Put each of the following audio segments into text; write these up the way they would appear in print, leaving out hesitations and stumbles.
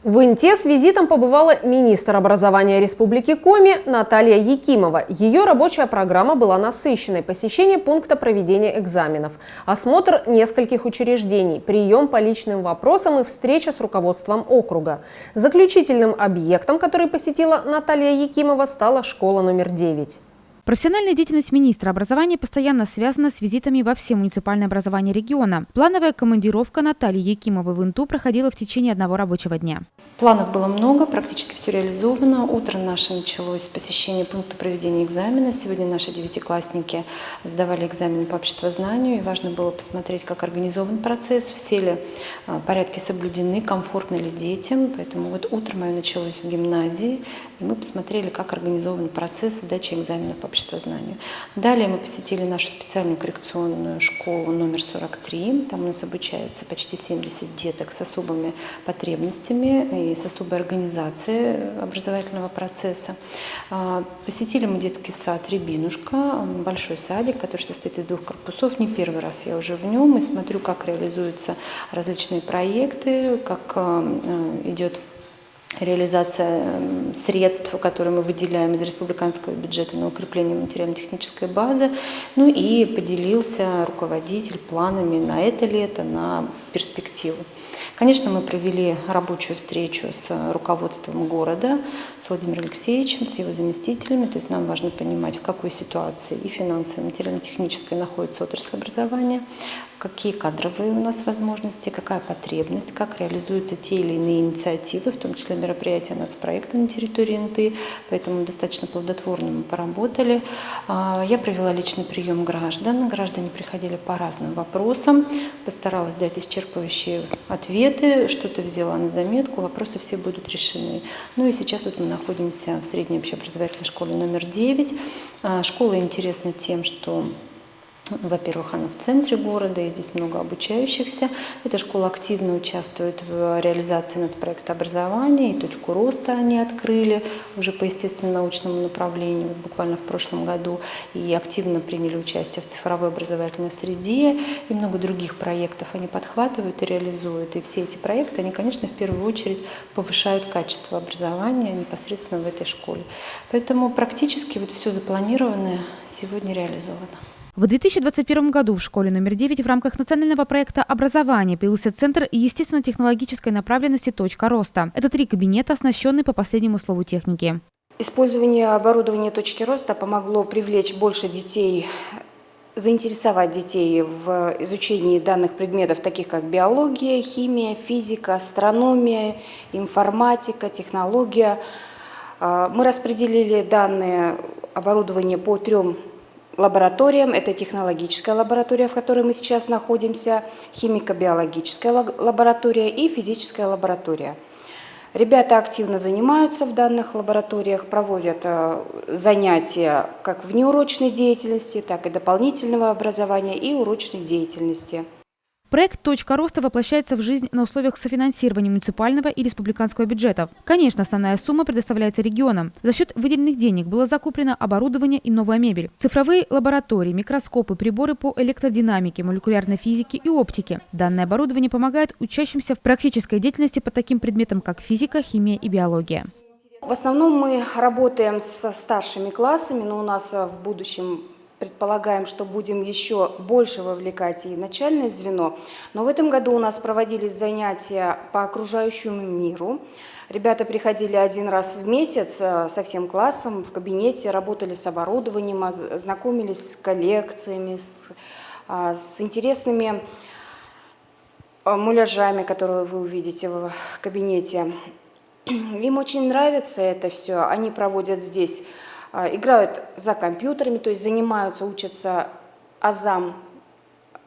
В Инте с визитом побывала министр образования Республики Коми Наталья Якимова. Ее рабочая программа была насыщенной: посещение пункта проведения экзаменов, осмотр нескольких учреждений, прием по личным вопросам и встреча с руководством округа. Заключительным объектом, который посетила Наталья Якимова, стала школа номер 9. Профессиональная деятельность министра образования постоянно связана с визитами во все муниципальные образования региона. Плановая командировка Натальи Якимовой в Инту проходила в течение одного рабочего дня. Планов было много, практически все реализовано. Утро наше началось с посещения пункта проведения экзамена. Сегодня наши девятиклассники сдавали экзамен по обществознанию. И важно было посмотреть, как организован процесс, все ли порядки соблюдены, комфортно ли детям. Поэтому вот утро мое началось в гимназии, и мы посмотрели, как организован процесс сдачи экзамена по обществознанию. Далее мы посетили нашу специальную коррекционную школу номер 43. Там у нас обучаются почти 70 деток с особыми потребностями и с особой организацией образовательного процесса. Посетили мы детский сад «Рябинушка», большой садик, который состоит из 2 корпусов. Не первый раз я уже в нем и смотрю, как реализуются различные проекты, как идет реализация средств, которые мы выделяем из республиканского бюджета на укрепление материально-технической базы. Ну и поделился руководитель планами на это лето, на перспективу. Конечно, мы провели рабочую встречу с руководством города, с Владимиром Алексеевичем, с его заместителями. То есть нам важно понимать, в какой ситуации и финансовой, и материально-технической находится отрасль образования, какие кадровые у нас возможности, какая потребность, как реализуются те или иные инициативы, в том числе мероприятия нацпроекта на территории НТ. Поэтому достаточно плодотворно мы поработали. Я провела личный прием граждан. Граждане приходили по разным вопросам. Постаралась дать исчерпывающие ответы, что-то взяла на заметку, вопросы все будут решены. Ну и сейчас вот мы находимся в средней общеобразовательной школе номер 9. Школа интересна тем, что, во-первых, она в центре города, и здесь много обучающихся. Эта школа активно участвует в реализации нацпроекта образования, и точку роста они открыли уже по естественно-научному направлению, буквально в прошлом году, и активно приняли участие в цифровой образовательной среде, и много других проектов они подхватывают и реализуют. И все эти проекты, они, конечно, в первую очередь повышают качество образования непосредственно в этой школе. Поэтому практически вот все запланированное сегодня реализовано. В 2021 году в школе номер 9 в рамках национального проекта образования появился центр естественно-технологической направленности «Точка роста». Это 3 кабинета, оснащенные по последнему слову техники. Использование оборудования «Точки роста» помогло привлечь больше детей, заинтересовать детей в изучении данных предметов, таких как биология, химия, физика, астрономия, информатика, технология. Мы распределили данное оборудование по 3 лабораториям. Это технологическая лаборатория, в которой мы сейчас находимся, химико-биологическая лаборатория и физическая лаборатория. Ребята активно занимаются в данных лабораториях, проводят занятия как внеурочной деятельности, так и дополнительного образования и урочной деятельности. Проект «Точка роста» воплощается в жизнь на условиях софинансирования муниципального и республиканского бюджетов. Конечно, основная сумма предоставляется регионам. За счет выделенных денег было закуплено оборудование и новая мебель, цифровые лаборатории, микроскопы, приборы по электродинамике, молекулярной физике и оптике. Данное оборудование помогает учащимся в практической деятельности по таким предметам, как физика, химия и биология. В основном мы работаем со старшими классами, но у нас в будущем предполагаем, что будем еще больше вовлекать и начальное звено. Но в этом году у нас проводились занятия по окружающему миру. Ребята приходили 1 раз в месяц со всем классом в кабинете, работали с оборудованием, знакомились с коллекциями, с интересными муляжами, которые вы увидите в кабинете. Им очень нравится это все. Они проводят здесь, играют за компьютерами, то есть занимаются, учатся азам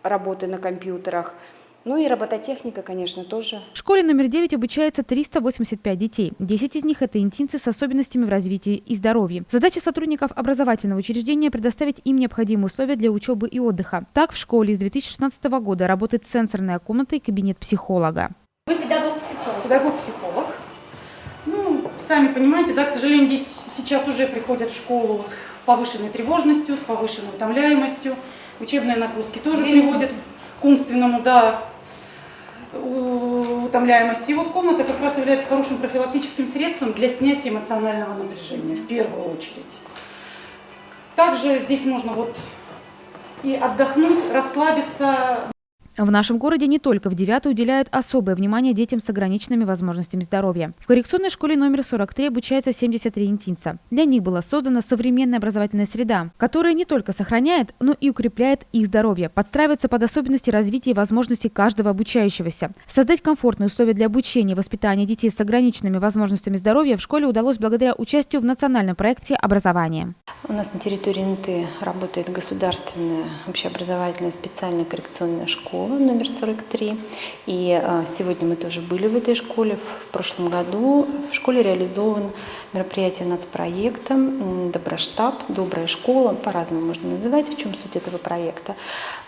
работы на компьютерах. Ну и робототехника, конечно, тоже. В школе номер 9 обучается 385 детей. 10 из них – это интинцы с особенностями в развитии и здоровье. Задача сотрудников образовательного учреждения – предоставить им необходимые условия для учебы и отдыха. Так, в школе с 2016 года работает сенсорная комната и кабинет психолога. Вы педагог-психолог? Педагог-психолог. Ну, сами понимаете, да, к сожалению, дети сейчас уже приходят в школу с повышенной тревожностью, с повышенной утомляемостью. Учебные нагрузки тоже приводят к умственному, да, утомляемости. И вот комната как раз является хорошим профилактическим средством для снятия эмоционального напряжения в первую очередь. Также здесь можно вот и отдохнуть, расслабиться. В нашем городе не только в 9-й уделяют особое внимание детям с ограниченными возможностями здоровья. В коррекционной школе номер 43 обучается 73 интинца. Для них была создана современная образовательная среда, которая не только сохраняет, но и укрепляет их здоровье, подстраивается под особенности развития и возможности каждого обучающегося. Создать комфортные условия для обучения и воспитания детей с ограниченными возможностями здоровья в школе удалось благодаря участию в национальном проекте образования. У нас на территории НТ работает государственная общеобразовательная специальная коррекционная школа номер 43. И сегодня мы тоже были в этой школе. В прошлом году в школе реализован мероприятие нацпроекта «Доброштаб», «Добрая школа», по-разному можно называть. В чем суть этого проекта?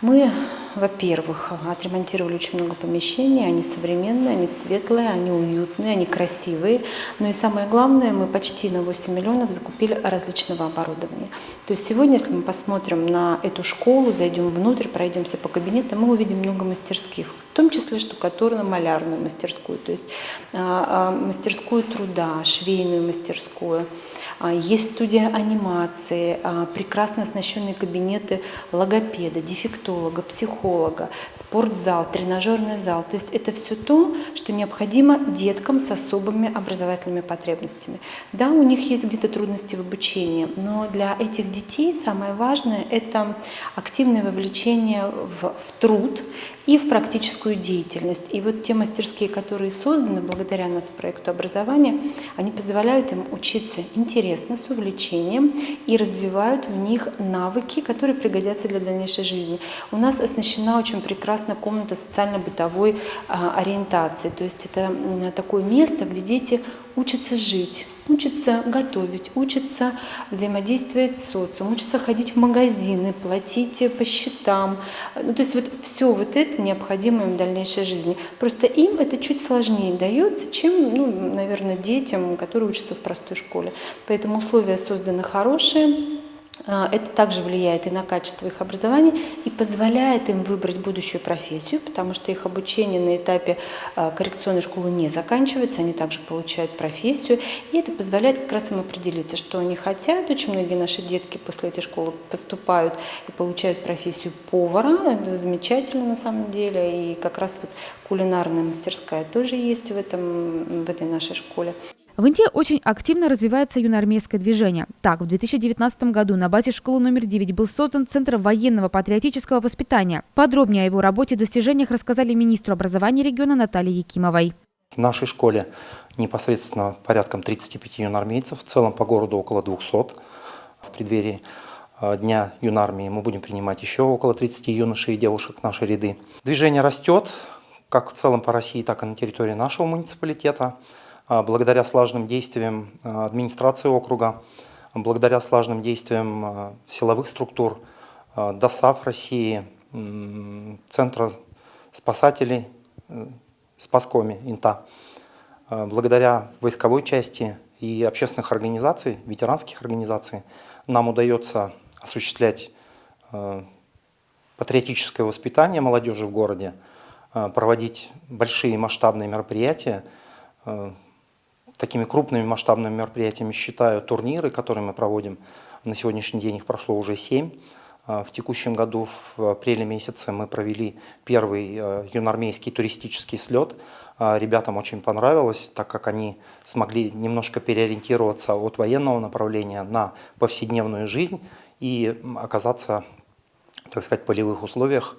Мы, во-первых, отремонтировали очень много помещений. Они современные, они светлые, они уютные, они красивые. Но и самое главное, мы почти на 8 миллионов закупили различного оборудования. То есть сегодня, если мы посмотрим на эту школу, зайдем внутрь, пройдемся по кабинетам, мы увидим много мастерских, в том числе штукатурно-малярную мастерскую, то есть мастерскую труда, швейную мастерскую. Есть студия анимации, прекрасно оснащенные кабинеты логопеда, дефектолога, психолога, спортзал, тренажерный зал. То есть это все то, что необходимо деткам с особыми образовательными потребностями. Да, у них есть где-то трудности в обучении, но для этих детей самое важное – это активное вовлечение в труд и в практическую деятельность. И вот те мастерские, которые созданы благодаря нацпроекту образования, они позволяют им учиться интересно, с увлечением и развивают в них навыки, которые пригодятся для дальнейшей жизни. У нас оснащена очень прекрасная комната социально-бытовой ориентации. То есть это такое место, где дети учатся жить, учатся готовить, учатся взаимодействовать с социумом, учатся ходить в магазины, платить по счетам. Ну, то есть вот все вот это необходимо им в дальнейшей жизни. Просто им это чуть сложнее дается, чем, наверное, детям, которые учатся в простой школе. Поэтому условия созданы хорошие. Это также влияет и на качество их образования и позволяет им выбрать будущую профессию, потому что их обучение на этапе коррекционной школы не заканчивается, они также получают профессию, и это позволяет как раз им определиться, что они хотят. Очень многие наши детки после этой школы поступают и получают профессию повара, это замечательно на самом деле, и как раз вот кулинарная мастерская тоже есть в этой нашей школе. В Инте очень активно развивается юноармейское движение. Так, в 2019 году на базе школы номер 9 был создан Центр военного патриотического воспитания. Подробнее о его работе и достижениях рассказали министру образования региона Наталье Якимовой. В нашей школе непосредственно порядком 35 юноармейцев, в целом по городу около 200. В преддверии Дня юнармии мы будем принимать еще около 30 юношей и девушек в наши ряды. Движение растет, как в целом по России, так и на территории нашего муниципалитета. Благодаря слаженным действиям администрации округа, благодаря слаженным действиям силовых структур, ДОСАВ России, Центра спасателей, Спаскоми, ИНТА, благодаря войсковой части и общественных организаций, ветеранских организаций, нам удается осуществлять патриотическое воспитание молодежи в городе, проводить большие масштабные мероприятия. Такими крупными масштабными мероприятиями считаю турниры, которые мы проводим. На сегодняшний день их прошло уже 7. В текущем году, в апреле месяце, мы провели первый юноармейский туристический слет. Ребятам очень понравилось, так как они смогли немножко переориентироваться от военного направления на повседневную жизнь и оказаться, так сказать, в полевых условиях,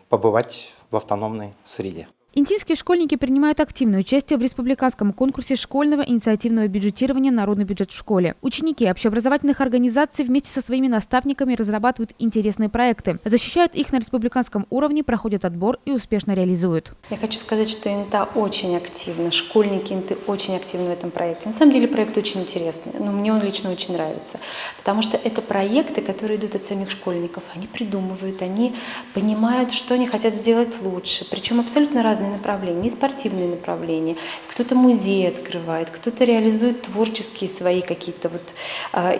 побывать в автономной среде. Интинские школьники принимают активное участие в республиканском конкурсе школьного инициативного бюджетирования «Народный бюджет в школе». Ученики общеобразовательных организаций вместе со своими наставниками разрабатывают интересные проекты, защищают их на республиканском уровне, проходят отбор и успешно реализуют. Я хочу сказать, что ИНТА очень активна, школьники ИНТы очень активны в этом проекте. На самом деле проект очень интересный, но мне он лично очень нравится, потому что это проекты, которые идут от самих школьников. Они придумывают, они понимают, что они хотят сделать лучше, причем абсолютно разные разные направления, и спортивные направления. Кто-то музей открывает, кто-то реализует творческие свои какие-то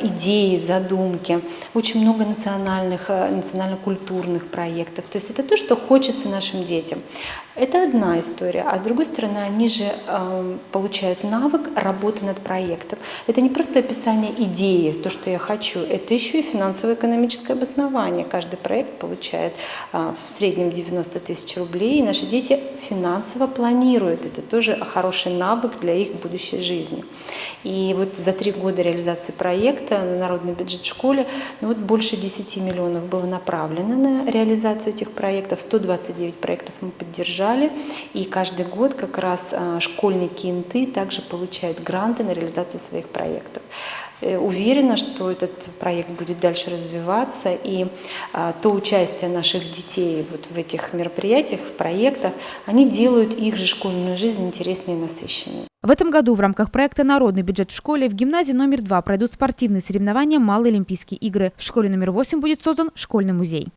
идеи, задумки. Очень много национально-культурных проектов. То есть это то, что хочется нашим детям. Это одна история. А с другой стороны, они же получают навык работы над проектом. Это не просто описание идеи, то, что я хочу, это еще и финансово-экономическое обоснование. Каждый проект получает в среднем 90 тысяч рублей, и наши дети финансово планируют. Это тоже хороший навык для их будущей жизни. И вот за 3 года реализации проекта на народный бюджет в школе больше 10 миллионов было направлено на реализацию этих проектов. 129 проектов мы поддержали. И каждый год как раз школьники ИНТы также получают гранты на реализацию своих проектов. Уверена, что этот проект будет дальше развиваться, и то участие наших детей в этих мероприятиях, в проектах, они делают их же школьную жизнь интереснее и насыщеннее. В этом году в рамках проекта «Народный бюджет в школе» в гимназии номер 2 пройдут спортивные соревнования «Малые Олимпийские игры». В школе номер 8 будет создан школьный музей.